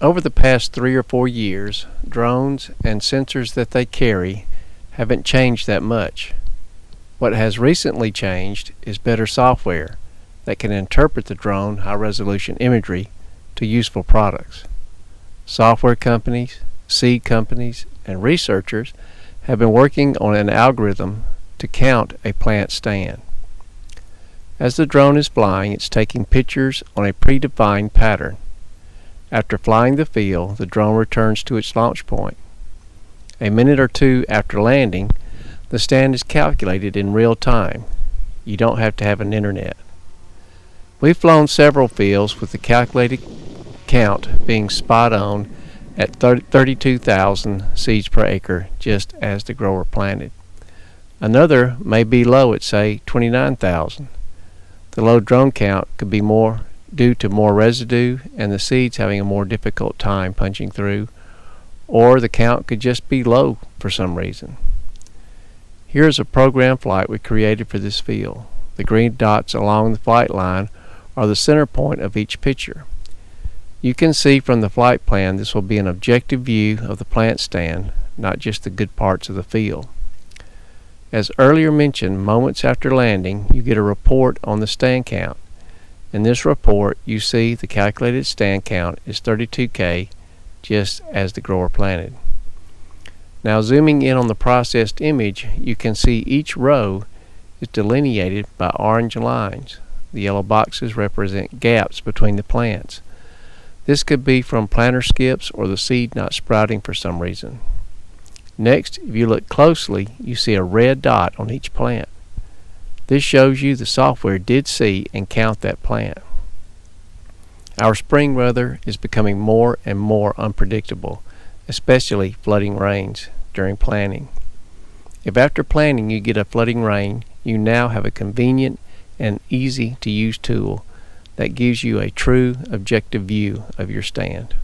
Over the past 3 or 4 years, drones and sensors that they carry haven't changed that much. What has recently changed is better software that can interpret the drone high-resolution imagery to useful products. Software companies, seed companies, and researchers have been working on an algorithm to count a plant stand. As the drone is flying, it's taking pictures on a predefined pattern. After flying the field, the drone returns to its launch point. A minute or two after landing, the stand is calculated in real time. You don't have to have an internet. We've flown several fields with the calculated count being spot on at 32,000 seeds per acre, just as the grower planted. Another may be low at, say, 29,000. The low drone count could be more due to more residue and the seeds having a more difficult time punching through, or the count could just be low for some reason. Here is a program flight we created for this field. The green dots along the flight line are the center point of each picture. You can see from the flight plan this will be an objective view of the plant stand, not just the good parts of the field. As earlier mentioned, moments after landing, you get a report on the stand count. In this report, you see the calculated stand count is 32K, just as the grower planted. Now zooming in on the processed image, you can see each row is delineated by orange lines. The yellow boxes represent gaps between the plants. This could be from planter skips or the seed not sprouting for some reason. Next, if you look closely, you see a red dot on each plant. This shows you the software did see and count that plant. Our spring weather is becoming more and more unpredictable, especially flooding rains during planting. If after planting you get a flooding rain, you now have a convenient and easy to use tool that gives you a true objective view of your stand.